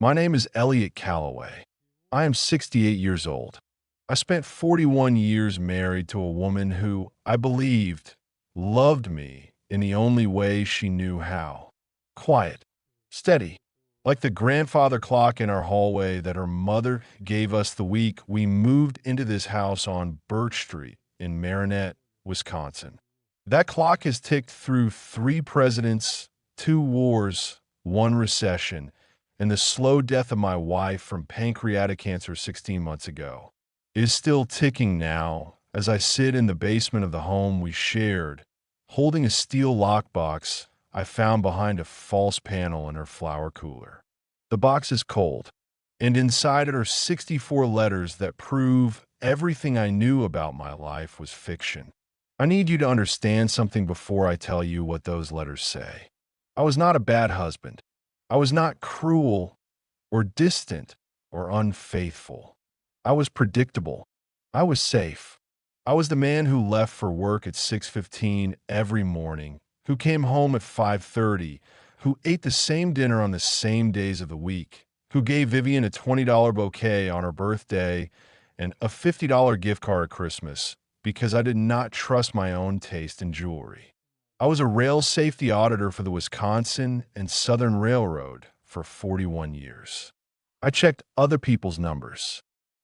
My name is Elliot Calloway. I am 68 years old. I spent 41 years married to a woman who, I believed, loved me in the only way she knew how. Quiet, steady, like the grandfather clock in our hallway that her mother gave us the week we moved into this house on Birch Street in Marinette, Wisconsin. That clock has ticked through 3 presidents, 2 wars, 1 recession, and the slow death of my wife from pancreatic cancer 16 months ago. It is still ticking now as I sit in the basement of the home we shared, holding a steel lockbox I found behind a false panel in her flower cooler. The box is cold, and inside it are 64 letters that prove everything I knew about my life was fiction. I need you to understand something before I tell you what those letters say. I was not a bad husband. I was not cruel or distant or unfaithful. I was predictable. I was safe. I was the man who left for work at 6:15 every morning, who came home at 5:30, who ate the same dinner on the same days of the week, who gave Vivian a $20 bouquet on her birthday and a $50 gift card at Christmas because I did not trust my own taste in jewelry. I was a rail safety auditor for the Wisconsin and Southern Railroad for 41 years. I checked other people's numbers.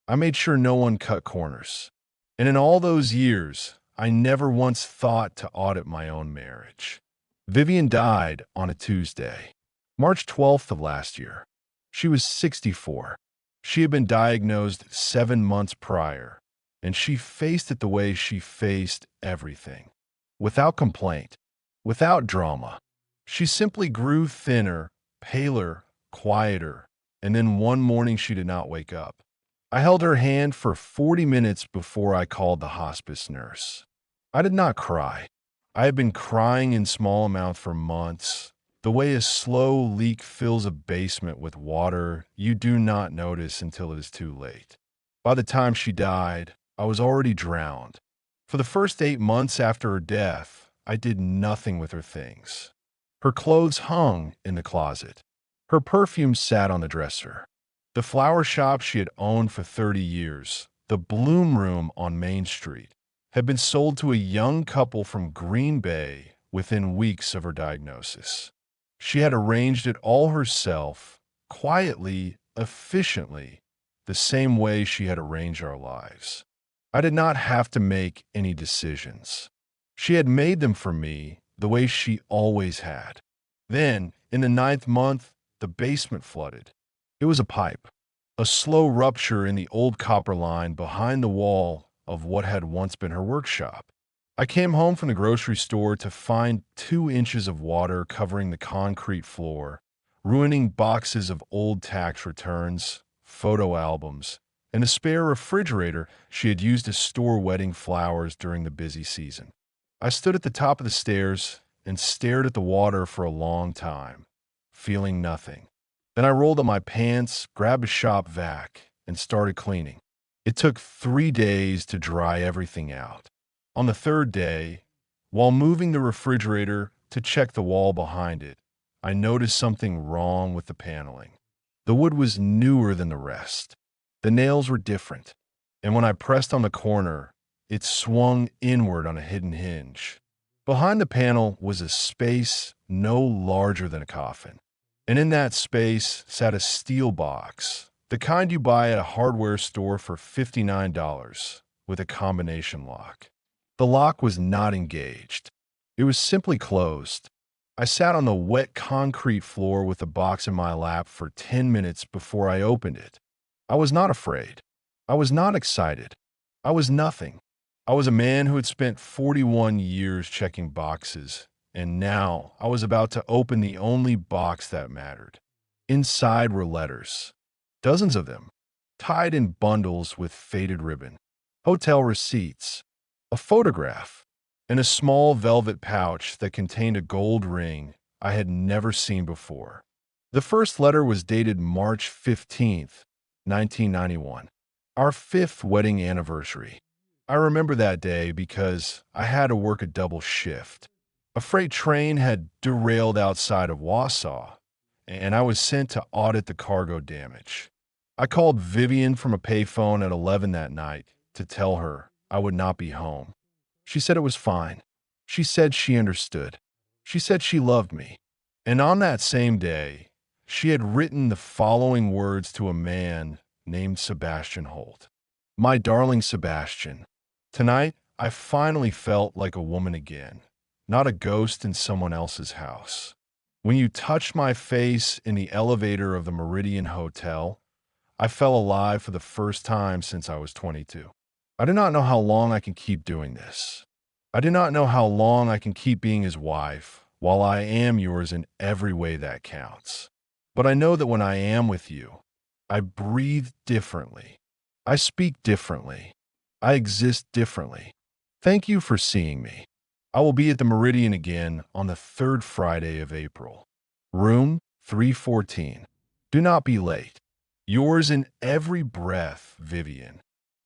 I made sure no one cut corners. And in all those years, I never once thought to audit my own marriage. Vivian died on a Tuesday, March 12th of last year. She was 64. She had been diagnosed 7 months prior, and she faced it the way she faced everything. Without complaint, without drama. She simply grew thinner, paler, quieter, and then one morning she did not wake up. I held her hand for 40 minutes before I called the hospice nurse. I did not cry. I had been crying in small amounts for months, the way a slow leak fills a basement with water you do not notice until it is too late. By the time she died, I was already drowned. For the first 8 months after her death, I did nothing with her things. Her clothes hung in the closet. Her perfume sat on the dresser. The flower shop she had owned for 30 years, the Bloom Room on Main Street, had been sold to a young couple from Green Bay within weeks of her diagnosis. She had arranged it all herself, quietly, efficiently, the same way she had arranged our lives. I did not have to make any decisions. She had made them for me the way she always had. Then, in the 9th month, the basement flooded. It was a pipe, a slow rupture in the old copper line behind the wall of what had once been her workshop. I came home from the grocery store to find 2 inches of water covering the concrete floor, ruining boxes of old tax returns, photo albums, and a spare refrigerator she had used to store wedding flowers during the busy season. I stood at the top of the stairs and stared at the water for a long time, feeling nothing. Then I rolled up my pants, grabbed a shop vac, and started cleaning. It took 3 days to dry everything out. On the 3rd day, while moving the refrigerator to check the wall behind it, I noticed something wrong with the paneling. The wood was newer than the rest. The nails were different, and when I pressed on the corner, it swung inward on a hidden hinge. Behind the panel was a space no larger than a coffin. And in that space sat a steel box, the kind you buy at a hardware store for $59, with a combination lock. The lock was not engaged. It was simply closed. I sat on the wet concrete floor with the box in my lap for 10 minutes before I opened it. I was not afraid. I was not excited. I was nothing. I was a man who had spent 41 years checking boxes, and now I was about to open the only box that mattered. Inside were letters, dozens of them, tied in bundles with faded ribbon, hotel receipts, a photograph, and a small velvet pouch that contained a gold ring I had never seen before. The first letter was dated March 15th, 1991, our 5th wedding anniversary. I remember that day because I had to work a double shift. A freight train had derailed outside of Wausau, and I was sent to audit the cargo damage. I called Vivian from a payphone at 11 that night to tell her I would not be home. She said it was fine. She said she understood. She said she loved me. And on that same day, she had written the following words to a man named Sebastian Holt. My darling Sebastian, tonight I finally felt like a woman again, not a ghost in someone else's house. When you touched my face in the elevator of the Meridian Hotel, I felt alive for the first time since I was 22. I do not know how long I can keep doing this. I do not know how long I can keep being his wife while I am yours in every way that counts. But I know that when I am with you, I breathe differently. I speak differently. I exist differently. Thank you for seeing me. I will be at the Meridian again on the third Friday of April. Room 314. Do not be late. Yours in every breath, Vivian.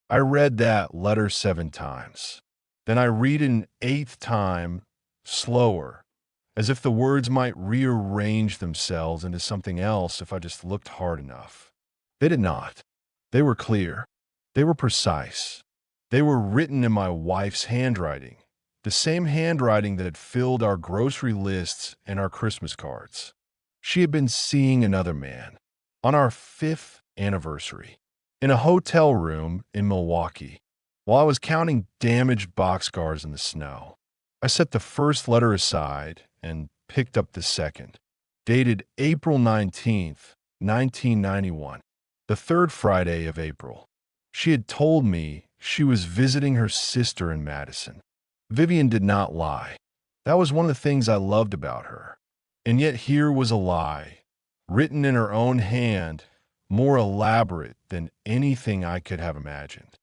I read that letter 7 times. Then I read it an 8th time, slower, as if the words might rearrange themselves into something else if I just looked hard enough. They did not. They were clear. They were precise. They were written in my wife's handwriting, the same handwriting that had filled our grocery lists and our Christmas cards. She had been seeing another man on our 5th anniversary in a hotel room in Milwaukee. While I was counting damaged boxcars in the snow, I set the first letter aside and picked up the second, dated April 19th, 1991, the third Friday of April. She had told me she was visiting her sister in Madison. Vivian did not lie. That was one of the things I loved about her. And yet here was a lie, written in her own hand, more elaborate than anything I could have imagined.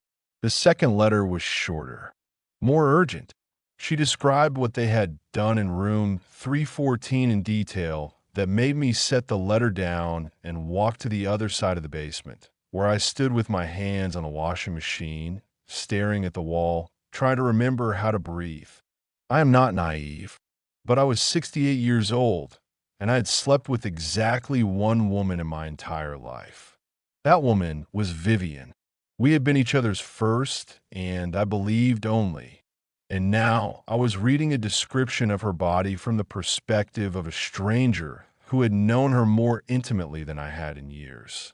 The second letter was shorter, more urgent. She described what they had done in room 314 in detail that made me set the letter down and walk to the other side of the basement, where I stood with my hands on a washing machine, staring at the wall, trying to remember how to breathe. I am not naive, but I was 68 years old, and I had slept with exactly one woman in my entire life. That woman was Vivian. We had been each other's first, and I believed only. And now I was reading a description of her body from the perspective of a stranger who had known her more intimately than I had in years.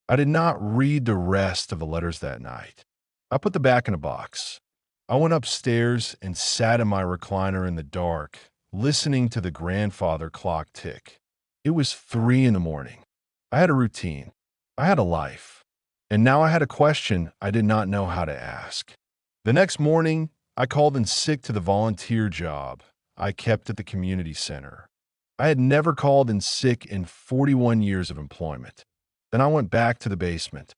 I did not read the rest of the letters that night. I put them back in a box. I went upstairs and sat in my recliner in the dark, listening to the grandfather clock tick. It was 3 in the morning. I had a routine. I had a life. And now I had a question I did not know how to ask. The next morning, I called in sick to the volunteer job I kept at the community center. I had never called in sick in 41 years of employment. Then I went back to the basement.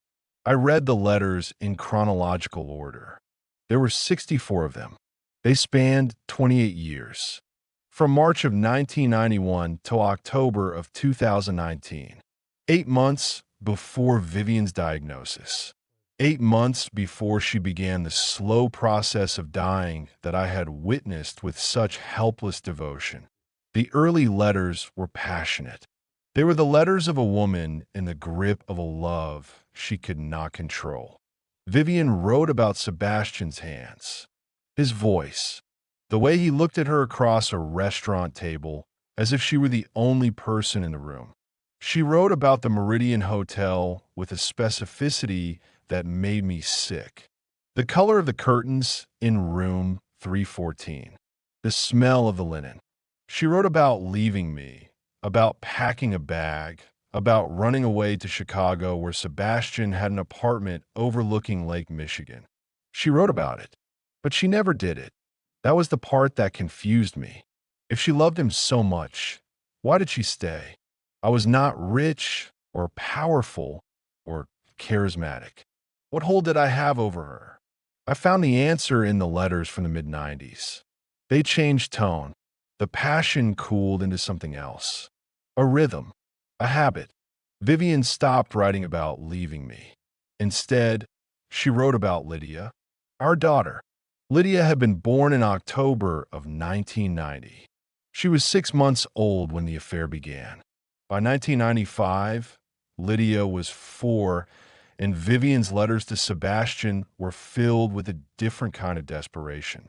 I read the letters in chronological order. There were 64 of them. They spanned 28 years, from March of 1991 to October of 2019. 8 months before Vivian's diagnosis. 8 months before she began the slow process of dying that I had witnessed with such helpless devotion. The early letters were passionate. They were the letters of a woman in the grip of a love she could not control. Vivian wrote about Sebastian's hands, his voice, the way he looked at her across a restaurant table as if she were the only person in the room. She wrote about the Meridian Hotel with a specificity that made me sick. The color of the curtains in room 314, the smell of the linen. She wrote about leaving me, about packing a bag, about running away to Chicago where Sebastian had an apartment overlooking Lake Michigan. She wrote about it, but she never did it. That was the part that confused me. If she loved him so much, why did she stay? I was not rich or powerful or charismatic. What hold did I have over her? I found the answer in the letters from the mid-90s. They changed tone. The passion cooled into something else. A rhythm. A habit. Vivian stopped writing about leaving me. Instead, she wrote about Lydia, our daughter. Lydia had been born in October of 1990. She was 6 months old when the affair began. By 1995, Lydia was 4, and Vivian's letters to Sebastian were filled with a different kind of desperation.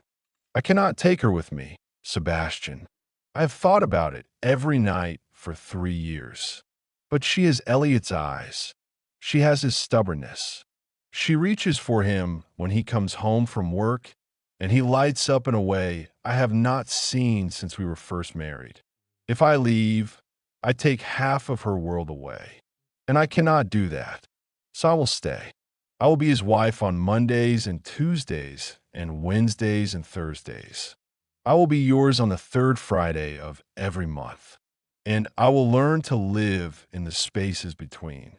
I cannot take her with me, Sebastian. I have thought about it every night for 3 years. But she has Elliot's eyes. She has his stubbornness. She reaches for him when he comes home from work, and he lights up in a way I have not seen since we were first married. If I leave, I take half of her world away, and I cannot do that. So I will stay. I will be his wife on Mondays and Tuesdays and Wednesdays and Thursdays. I will be yours on the third Friday of every month, and I will learn to live in the spaces between.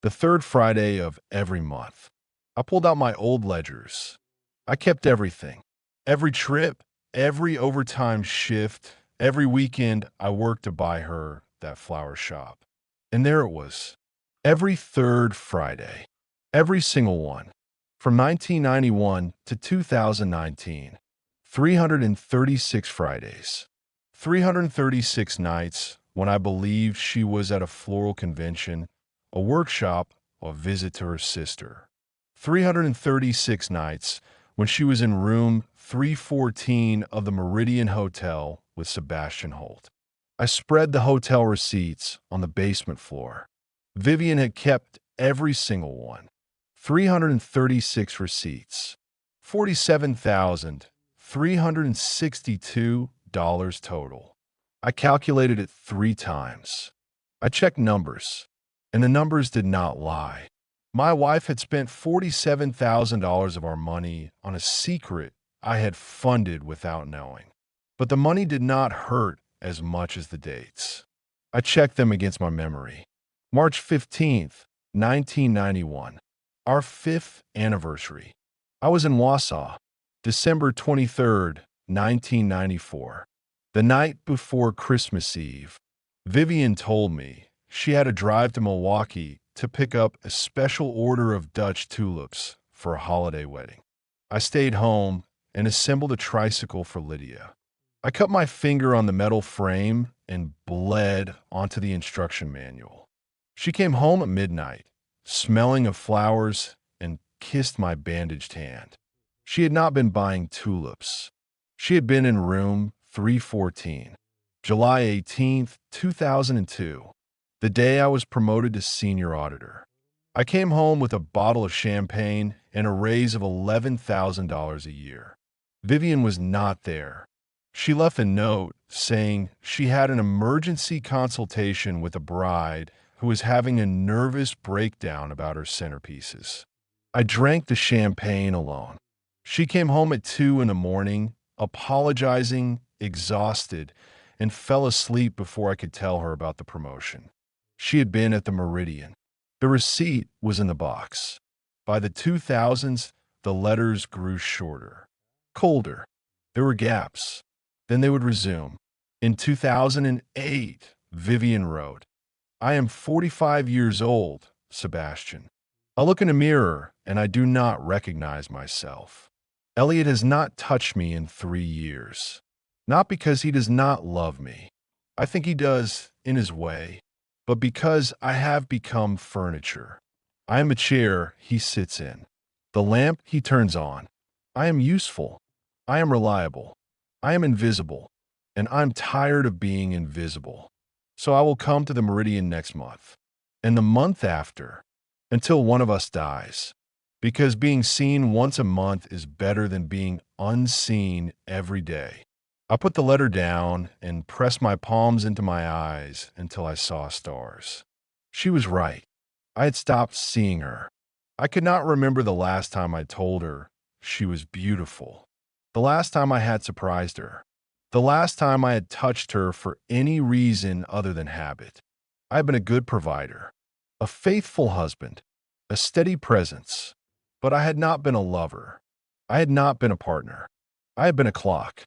The third Friday of every month. I pulled out my old ledgers. I kept everything. Every trip, every overtime shift, every weekend I worked to buy her that flower shop. And there it was. Every third Friday. Every single one. From 1991 to 2019. 336 Fridays. 336 nights when I believed she was at a floral convention, a workshop, or a visit to her sister. 336 nights when she was in room 314 of the Meridian Hotel with Sebastian Holt. I spread the hotel receipts on the basement floor. Vivian had kept every single one. 336 receipts. $47,362 total. I calculated it 3 times. I checked numbers, and the numbers did not lie. My wife had spent $47,000 of our money on a secret I had funded without knowing. But the money did not hurt as much as the dates. I checked them against my memory. March 15th, 1991. Our 5th anniversary. I was in Wausau. December 23rd, 1994. The night before Christmas Eve. Vivian told me she had to drive to Milwaukee to pick up a special order of Dutch tulips for a holiday wedding. I stayed home and assembled a tricycle for Lydia. I cut my finger on the metal frame and bled onto the instruction manual. She came home at midnight, smelling of flowers, and kissed my bandaged hand. She had not been buying tulips. She had been in room 314. July 18th, 2002. The day I was promoted to senior auditor. I came home with a bottle of champagne and a raise of $11,000 a year. Vivian was not there. She left a note saying she had an emergency consultation with a bride who was having a nervous breakdown about her centerpieces. I drank the champagne alone. She came home at 2 in the morning, apologizing, exhausted, and fell asleep before I could tell her about the promotion. She had been at the Meridian. The receipt was in the box. By the 2000s, the letters grew shorter, colder. There were gaps. Then they would resume. In 2008, Vivian wrote, I am 45 years old, Sebastian. I look in a mirror and I do not recognize myself. Elliot has not touched me in 3 years. Not because he does not love me. I think he does in his way, but because I have become furniture. I am a chair he sits in, the lamp he turns on. I am useful. I am reliable. I am invisible, and I'm tired of being invisible. So I will come to the Meridian next month, and the month after, until one of us dies, because being seen once a month is better than being unseen every day. I put the letter down and pressed my palms into my eyes until I saw stars. She was right. I had stopped seeing her. I could not remember the last time I told her she was beautiful, the last time I had surprised her, the last time I had touched her for any reason other than habit. I had been a good provider, a faithful husband, a steady presence, but I had not been a lover. I had not been a partner. I had been a clock.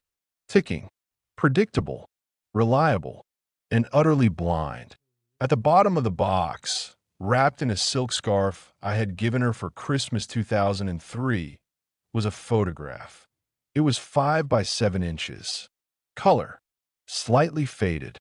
Ticking, predictable, reliable, and utterly blind. At the bottom of the box, wrapped in a silk scarf I had given her for Christmas 2003, was a photograph. It was 5 by 7 inches. Color, slightly faded.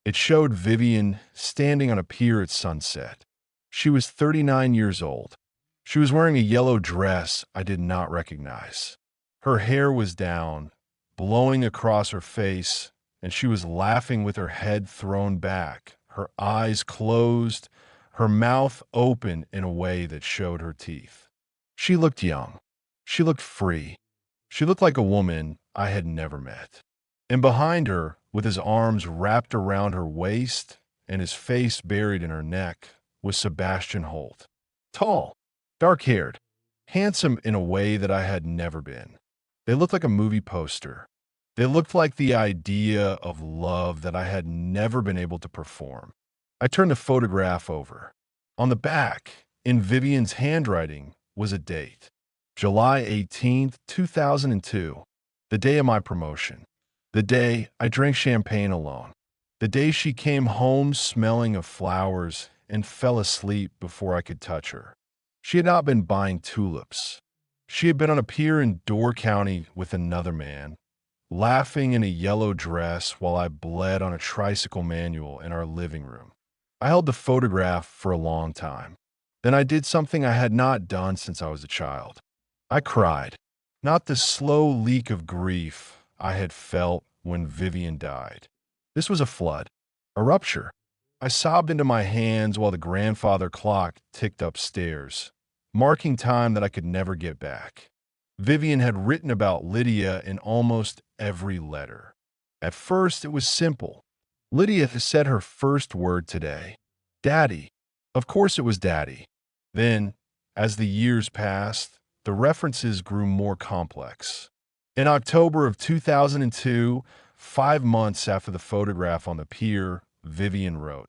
It showed Vivian standing on a pier at sunset. She was 39 years old. She was wearing a yellow dress I did not recognize. Her hair was down, blowing across her face, and she was laughing with her head thrown back, her eyes closed, her mouth open in a way that showed her teeth. She looked young. She looked free. She looked like a woman I had never met. And behind her, with his arms wrapped around her waist and his face buried in her neck, was Sebastian Holt. Tall, dark-haired, handsome in a way that I had never been. They looked like a movie poster. They looked like the idea of love that I had never been able to perform. I turned the photograph over. On the back, in Vivian's handwriting, was a date. July 18th, 2002, the day of my promotion. The day I drank champagne alone. The day she came home smelling of flowers and fell asleep before I could touch her. She had not been buying tulips. She had been on a pier in Door County with another man, laughing in a yellow dress while I bled on a tricycle manual in our living room. I held the photograph for a long time. Then I did something I had not done since I was a child. I cried, not the slow leak of grief I had felt when Vivian died. This was a flood, a rupture. I sobbed into my hands while the grandfather clock ticked upstairs, marking time that I could never get back. Vivian had written about Lydia in almost every letter. At first, it was simple. Lydia said her first word today. Daddy. Of course it was Daddy. Then, as the years passed, the references grew more complex. In October of 2002, 5 months after the photograph on the pier, Vivian wrote,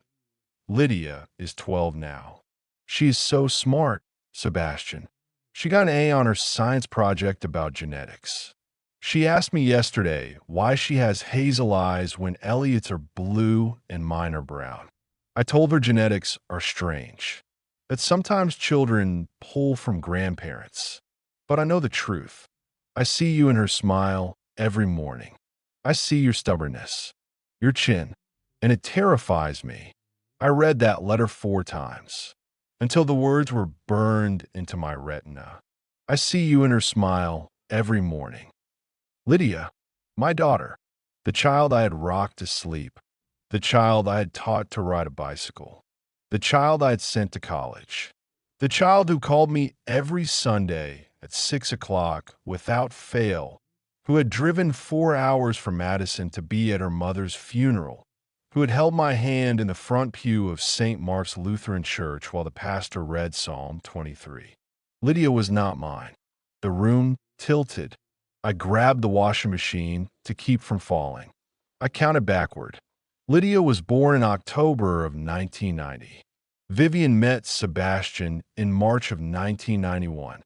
Lydia is 12 now. She is so smart, Sebastian. She got an A on her science project about genetics. She asked me yesterday why she has hazel eyes when Elliot's are blue and mine are brown. I told her genetics are strange, that sometimes children pull from grandparents. But I know the truth. I see you in her smile every morning. I see your stubbornness, your chin, and it terrifies me. I read that letter 4 times, until the words were burned into my retina. I see you in her smile every morning. Lydia, my daughter, the child I had rocked to sleep, the child I had taught to ride a bicycle, the child I had sent to college, the child who called me every Sunday at 6 o'clock without fail, who had driven 4 hours from Madison to be at her mother's funeral, who had held my hand in the front pew of St. Mark's Lutheran Church while the pastor read Psalm 23. Lydia was not mine. The room tilted. I grabbed the washing machine to keep from falling. I counted backward. Lydia was born in October of 1990. Vivian met Sebastian in March of 1991,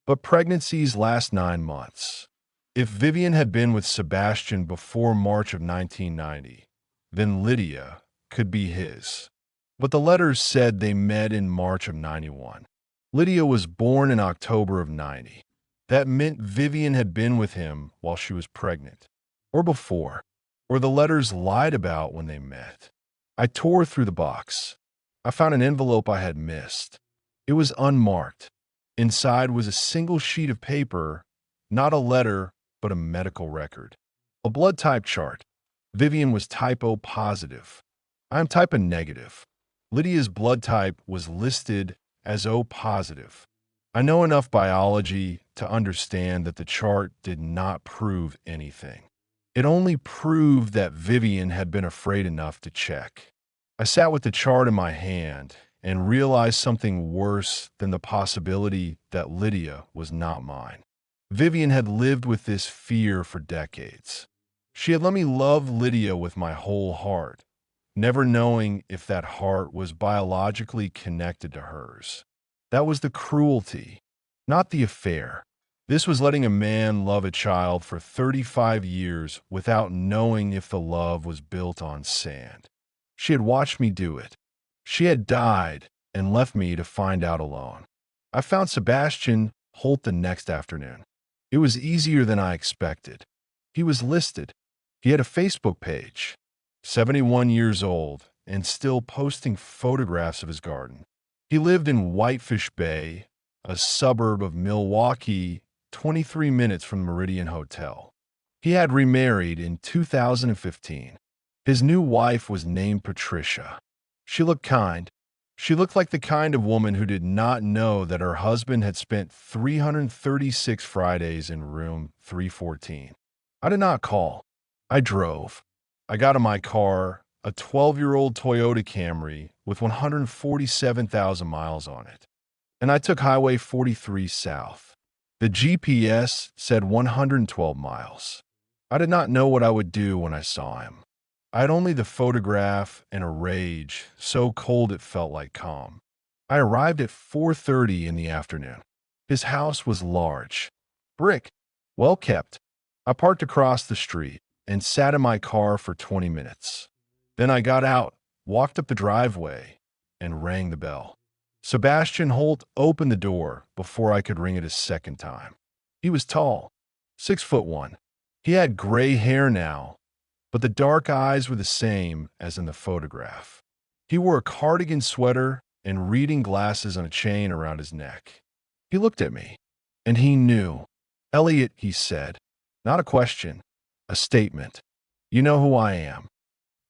but pregnancies last 9 months. If Vivian had been with Sebastian before March of 1990, then Lydia could be his. But the letters said they met in March of 91. Lydia was born in October of 90. That meant Vivian had been with him while she was pregnant, or before, or the letters lied about when they met. I tore through the box. I found an envelope I had missed. It was unmarked. Inside was a single sheet of paper, not a letter, but a medical record. A blood type chart. Vivian was type O positive. I am type A negative. Lydia's blood type was listed as O positive. I know enough biology to understand that the chart did not prove anything. It only proved that Vivian had been afraid enough to check. I sat with the chart in my hand and realized something worse than the possibility that Lydia was not mine. Vivian had lived with this fear for decades. She had let me love Lydia with my whole heart, never knowing if that heart was biologically connected to hers. That was the cruelty, not the affair. This was letting a man love a child for 35 years without knowing if the love was built on sand. She had watched me do it. She had died and left me to find out alone. I found Sebastian Holt the next afternoon. It was easier than I expected. He was listed. He had a Facebook page. 71 years old, and still posting photographs of his garden. He lived in Whitefish Bay, a suburb of Milwaukee, 23 minutes from the Meridian Hotel. He had remarried in 2015. His new wife was named Patricia. She looked kind. She looked like the kind of woman who did not know that her husband had spent 336 Fridays in room 314. I did not call. I drove. I got in my car, a 12-year-old Toyota Camry with 147,000 miles on it, and I took Highway 43 south. The GPS said 112 miles. I did not know what I would do when I saw him. I had only the photograph and a rage, so cold it felt like calm. I arrived at 4:30 in the afternoon. His house was large, brick, well kept. I parked across the street and sat in my car for 20 minutes. Then I got out, walked up the driveway, and rang the bell. Sebastian Holt opened the door before I could ring it a second time. He was tall, 6'1". He had gray hair now, but the dark eyes were the same as in the photograph. He wore a cardigan sweater and reading glasses on a chain around his neck. He looked at me, and he knew. "Elliot," he said, not a question, a statement. "You know who I am.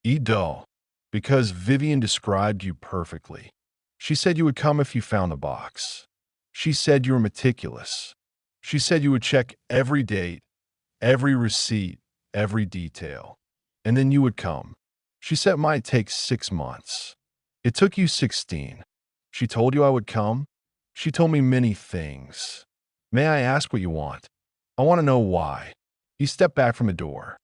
Edo, because Vivian described you perfectly. She said you would come if you found the box. She said you were meticulous. She said you would check every date, every receipt, every detail. And then you would come. She said it might take 6 months. It took you 16. She told you I would come. She told me many things. May I ask what you want? I want to know why." He stepped back from the door.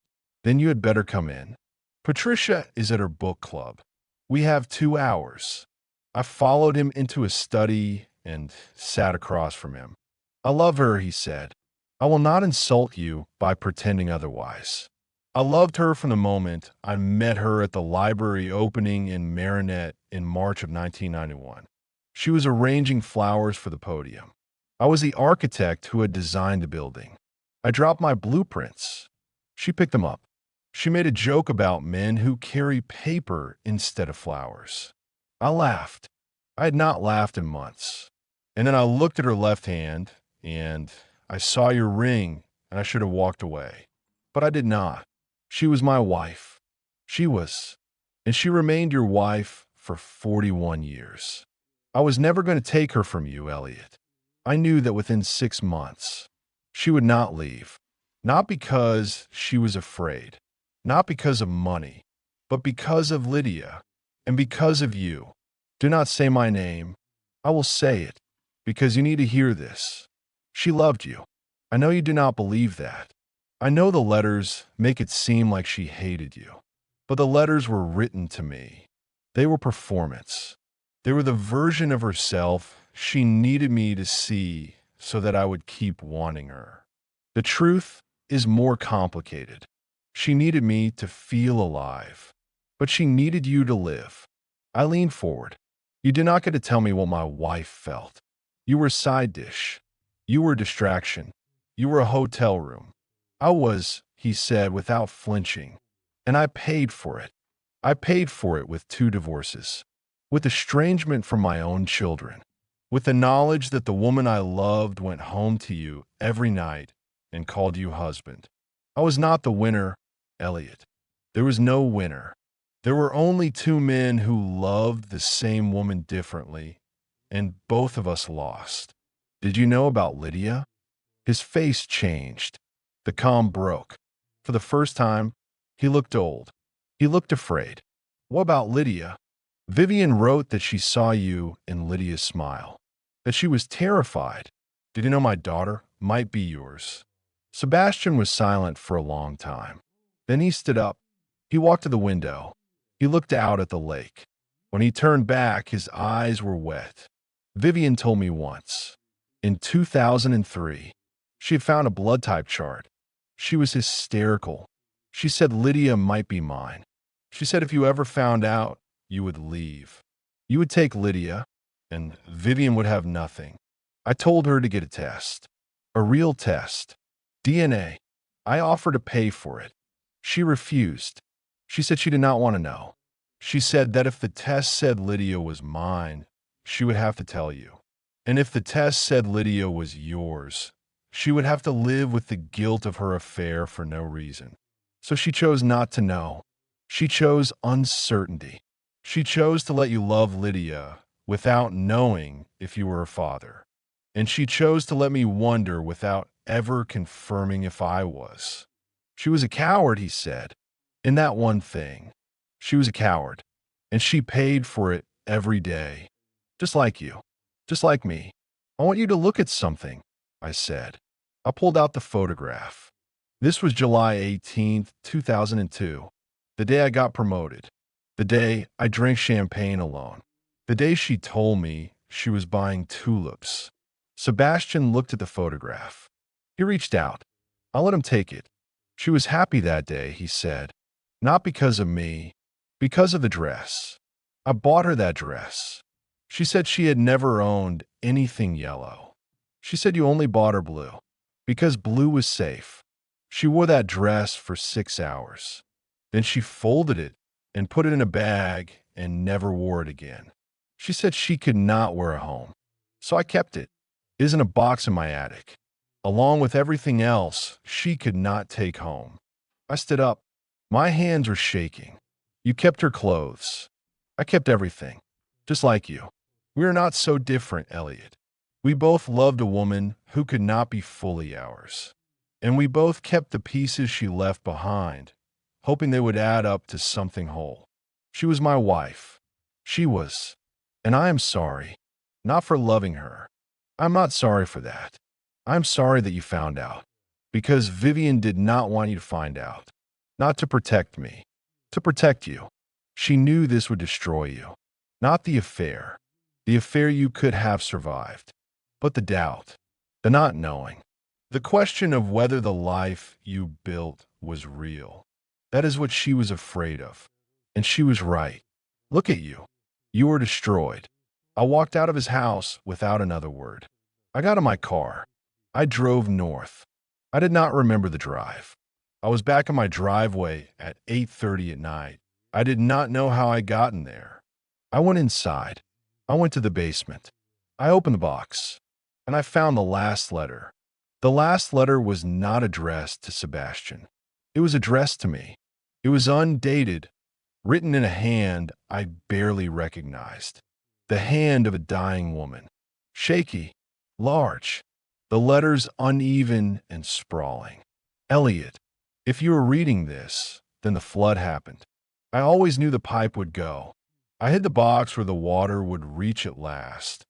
"Then you had better come in. Patricia is at her book club. We have 2 hours." I followed him into his study and sat across from him. "I love her," he said. "I will not insult you by pretending otherwise. I loved her from the moment I met her at the library opening in Marinette in March of 1991. She was arranging flowers for the podium. I was the architect who had designed the building. I dropped my blueprints. She picked them up. She made a joke about men who carry paper instead of flowers. I laughed. I had not laughed in months. And then I looked at her left hand, and I saw your ring, and I should have walked away. But I did not. She was my wife. She was. And she remained your wife for 41 years. I was never going to take her from you, Elliot. I knew that within 6 months, she would not leave. Not because she was afraid. Not because of money. But because of Lydia. And because of you. Do not say my name. I will say it. Because you need to hear this. She loved you. I know you do not believe that. I know the letters make it seem like she hated you. But the letters were written to me. They were performance. They were the version of herself she needed me to see so that I would keep wanting her. The truth is more complicated. She needed me to feel alive. But she needed you to live. I leaned forward. You did not get to tell me what my wife felt. You were a side dish. You were a distraction. You were a hotel room. I was, he said without flinching, and I paid for it. I paid for it with 2 divorces, with estrangement from my own children, with the knowledge that the woman I loved went home to you every night and called you husband. I was not the winner, Elliot. There was no winner. There were only 2 men who loved the same woman differently, and both of us lost. Did you know about Lydia? His face changed. The calm broke. For the first time, he looked old. He looked afraid. What about Lydia? Vivian wrote that she saw you in Lydia's smile, that she was terrified. Did you know my daughter might be yours? Sebastian was silent for a long time. Then he stood up. He walked to the window. He looked out at the lake. When he turned back, his eyes were wet. Vivian told me once, in 2003, she had found a blood type chart. She was hysterical. She said Lydia might be mine. She said if you ever found out, you would leave. You would take Lydia, and Vivian would have nothing. I told her to get a test. A real test. DNA. I offered to pay for it. She refused. She said she did not want to know. She said that if the test said Lydia was mine, she would have to tell you. And if the test said Lydia was yours, she would have to live with the guilt of her affair for no reason. So she chose not to know. She chose uncertainty. She chose to let you love Lydia without knowing if you were her father. And she chose to let me wonder without ever confirming if I was. She was a coward, he said. In that one thing, she was a coward. And she paid for it every day. Just like you. Just like me. I want you to look at something, I said. I pulled out the photograph. This was July 18th, 2002. The day I got promoted. The day I drank champagne alone. The day she told me she was buying tulips. Sebastian looked at the photograph. He reached out. I let him take it. She was happy that day, he said. Not because of me, because of the dress. I bought her that dress. She said she had never owned anything yellow. She said you only bought her blue, because blue was safe. She wore that dress for 6 hours. Then she folded it and put it in a bag and never wore it again. She said she could not wear it home. So I kept it. It is in a box in my attic, along with everything else she could not take home. I stood up. My hands were shaking. You kept her clothes. I kept everything, just like you. We are not so different, Elliot. We both loved a woman who could not be fully ours. And we both kept the pieces she left behind, hoping they would add up to something whole. She was my wife. She was. And I am sorry. Not for loving her. I'm not sorry for that. I'm sorry that you found out. Because Vivian did not want you to find out. Not to protect me. To protect you. She knew this would destroy you. Not the affair. The affair you could have survived. But the doubt. The not knowing. The question of whether the life you built was real. That is what she was afraid of. And she was right. Look at you. You were destroyed. I walked out of his house without another word. I got in my car. I drove north. I did not remember the drive. I was back in my driveway at 8:30 at night. I did not know how I got in there. I went inside. I went to the basement. I opened the box. And I found the last letter. The last letter was not addressed to Sebastian. It was addressed to me. It was undated, written in a hand I barely recognized. The hand of a dying woman. Shaky, large. The letters uneven and sprawling. Elliot, if you were reading this, then the flood happened. I always knew the pipe would go. I hid the box where the water would reach at last,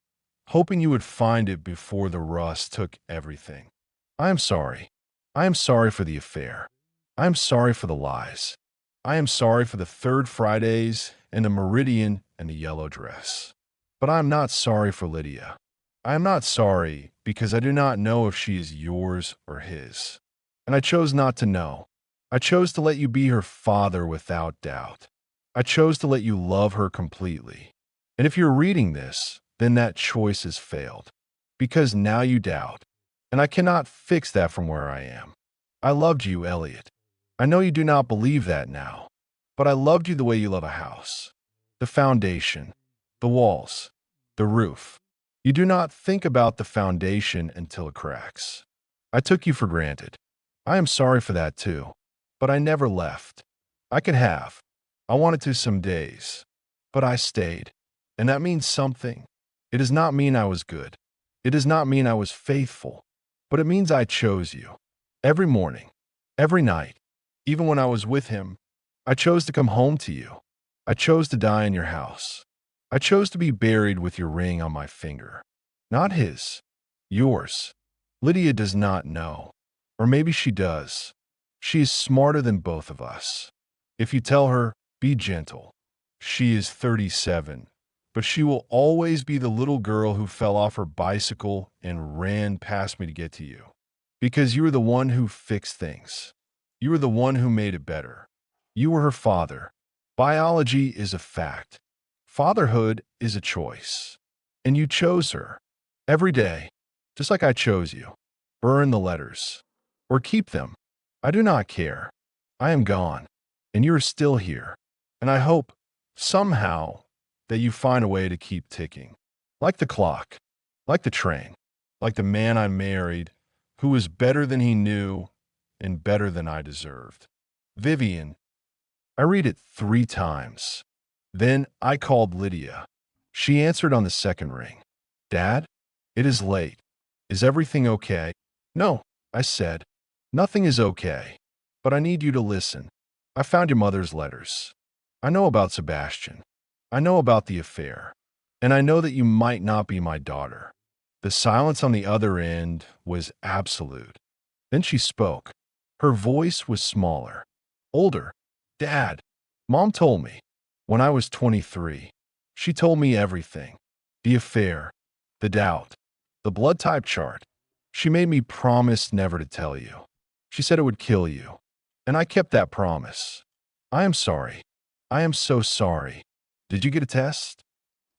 hoping you would find it before the rust took everything. I am sorry. I am sorry for the affair. I am sorry for the lies. I am sorry for the third Fridays and the meridian and the yellow dress. But I am not sorry for Lydia. I am not sorry because I do not know if she is yours or his. And I chose not to know. I chose to let you be her father without doubt. I chose to let you love her completely. And if you're reading this, then that choice has failed. Because now you doubt. And I cannot fix that from where I am. I loved you, Elliot. I know you do not believe that now. But I loved you the way you love a house. The foundation, the walls, the roof. You do not think about the foundation until it cracks. I took you for granted. I am sorry for that too. But I never left. I could have. I wanted to some days. But I stayed. And that means something. It does not mean I was good. It does not mean I was faithful. But it means I chose you. Every morning. Every night. Even when I was with him. I chose to come home to you. I chose to die in your house. I chose to be buried with your ring on my finger. Not his. Yours. Lydia does not know. Or maybe she does. She is smarter than both of us. If you tell her, be gentle. She is 37, but she will always be the little girl who fell off her bicycle and ran past me to get to you. Because you were the one who fixed things. You were the one who made it better. You were her father. Biology is a fact. Fatherhood is a choice. And you chose her. Every day. Just like I chose you. Burn the letters. Or keep them. I do not care. I am gone. and you're still here. And I hope, somehow, that you find a way to keep ticking. Like the clock, like the train, like the man I married, who was better than he knew and better than I deserved. Vivian. I read it 3 times. Then I called Lydia. She answered on the second ring. Dad, it is late. Is everything okay? No, I said. Nothing is okay. But I need you to listen. I found your mother's letters. I know about Sebastian. I know about the affair. And I know that you might not be my daughter. The silence on the other end was absolute. Then she spoke. Her voice was smaller, older. Dad, Mom told me. When I was 23, she told me everything. The affair, the doubt, the blood type chart. She made me promise never to tell you. She said it would kill you. And I kept that promise. I am sorry. I am so sorry. Did you get a test?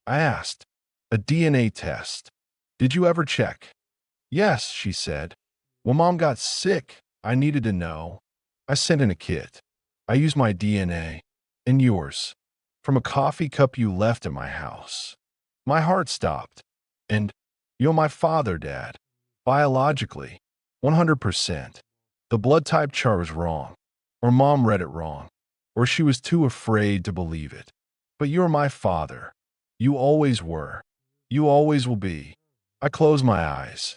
I asked. A DNA test. Did you ever check? Yes, she said. When Mom got sick, I needed to know. I sent in a kit. I used my DNA and yours from a coffee cup you left at my house. My heart stopped. And you're my father, Dad. Biologically, 100%. The blood type chart was wrong, or Mom read it wrong, or she was too afraid to believe it. But you're my father. You always were. You always will be. I closed my eyes.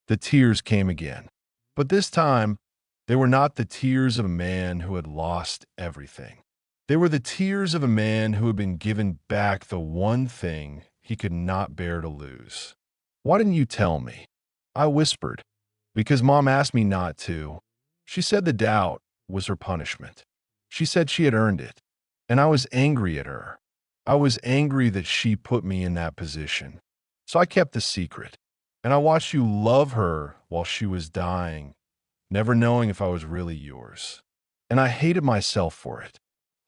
The tears came again. But this time, they were not the tears of a man who had lost everything. They were the tears of a man who had been given back the one thing he could not bear to lose. Why didn't you tell me? I whispered. Because Mom asked me not to. She said the doubt was her punishment. She said she had earned it. And I was angry at her. I was angry that she put me in that position. So I kept the secret. And I watched you love her while she was dying, never knowing if I was really yours. And I hated myself for it.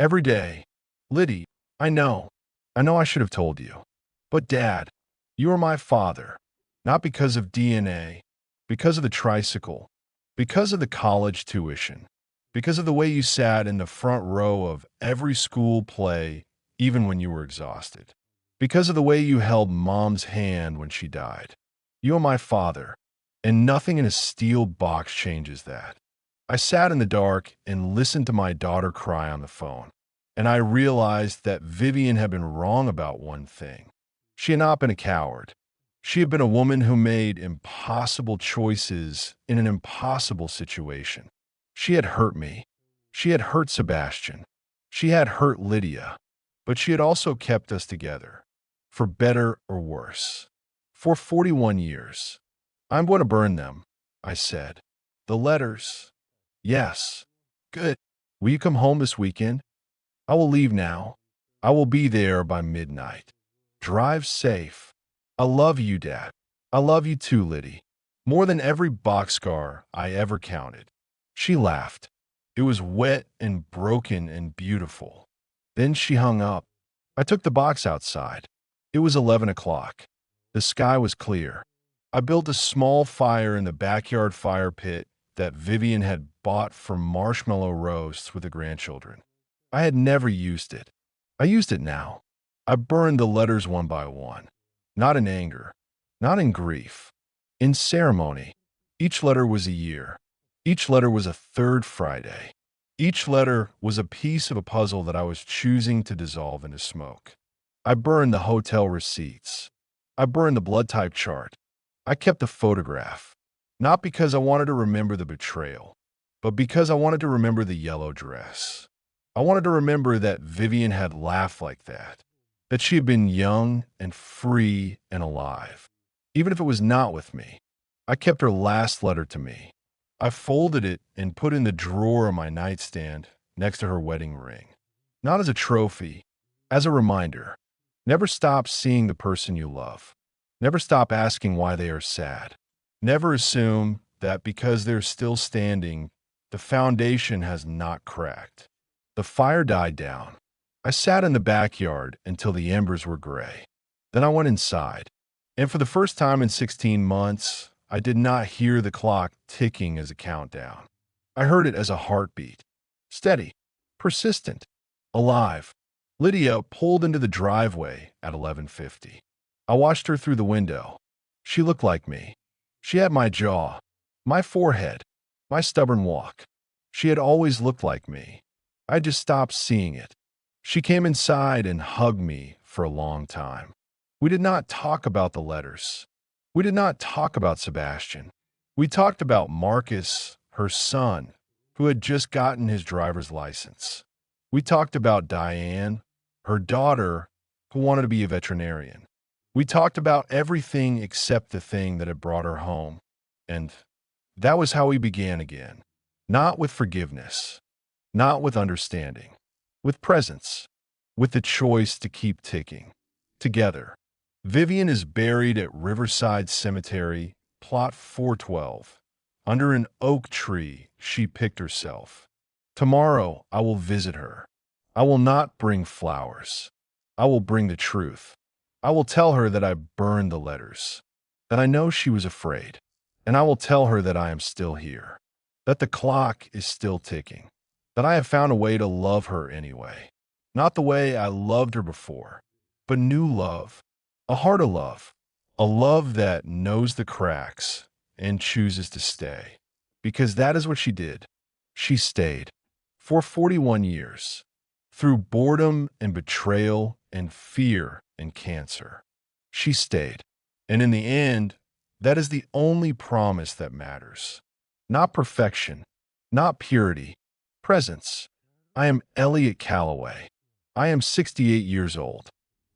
Every day. Liddy, I know. I know I should have told you. But Dad, you are my father. Not because of DNA, because of the tricycle, because of the college tuition, because of the way you sat in the front row of every school play, even when you were exhausted, because of the way you held Mom's hand when she died. You are my father, and nothing in a steel box changes that. I sat in the dark and listened to my daughter cry on the phone, and I realized that Vivian had been wrong about one thing. She had not been a coward. She had been a woman who made impossible choices in an impossible situation. She had hurt me. She had hurt Sebastian. She had hurt Lydia. But she had also kept us together, for better or worse. For 41 years. I'm going to burn them, I said. The letters. Yes. Good. Will you come home this weekend? I will leave now. I will be there by midnight. Drive safe. I love you, Dad. I love you too, Liddy. More than every boxcar I ever counted. She laughed. It was wet and broken and beautiful. Then she hung up. I took the box outside. It was 11 o'clock. The sky was clear. I built a small fire in the backyard fire pit that Vivian had bought for marshmallow roasts with the grandchildren. I had never used it. I used it now. I burned the letters one by one. Not in anger. Not in grief. In ceremony. Each letter was a year. Each letter was a third Friday. Each letter was a piece of a puzzle that I was choosing to dissolve into smoke. I burned the hotel receipts. I burned the blood type chart. I kept the photograph. Not because I wanted to remember the betrayal, but because I wanted to remember the yellow dress. I wanted to remember that Vivian had laughed like that she had been young and free and alive. Even if it was not with me, I kept her last letter to me. I folded it and put it in the drawer of my nightstand next to her wedding ring. Not as a trophy, as a reminder. Never stop seeing the person you love. Never stop asking why they are sad. Never assume that because they're still standing, the foundation has not cracked. The fire died down. I sat in the backyard until the embers were gray. Then I went inside. And for the first time in 16 months, I did not hear the clock ticking as a countdown. I heard it as a heartbeat. Steady, persistent, alive. Lydia pulled into the driveway at 11:50. I watched her through the window. She looked like me. She had my jaw, my forehead, my stubborn walk. She had always looked like me. I just stopped seeing it. She came inside and hugged me for a long time. We did not talk about the letters. We did not talk about Sebastian. We talked about Marcus, her son, who had just gotten his driver's license. We talked about Diane, her daughter, who wanted to be a veterinarian. We talked about everything except the thing that had brought her home. And that was how we began again. Not with forgiveness, not with understanding, with presence, with the choice to keep ticking. Together. Vivian is buried at Riverside Cemetery, plot 412. Under an oak tree, she picked herself. Tomorrow, I will visit her. I will not bring flowers. I will bring the truth. I will tell her that I burned the letters, that I know she was afraid, and I will tell her that I am still here, that the clock is still ticking, that I have found a way to love her anyway. Not the way I loved her before, but new love, a heart of love, a love that knows the cracks and chooses to stay. Because that is what she did. She stayed for 41 years, through boredom and betrayal and fear and cancer. She stayed. And in the end, that is the only promise that matters. Not perfection, not purity, presence. I am Elliot Calloway. I am 68 years old.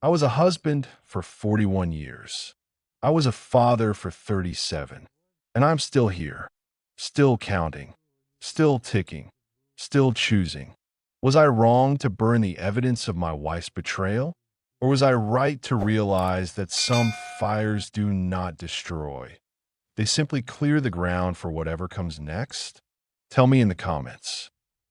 I was a husband for 41 years. I was a father for 37. And I'm still here, still counting, still ticking, still choosing. Was I wrong to burn the evidence of my wife's betrayal? Or was I right to realize that some fires do not destroy? They simply clear the ground for whatever comes next? Tell me in the comments.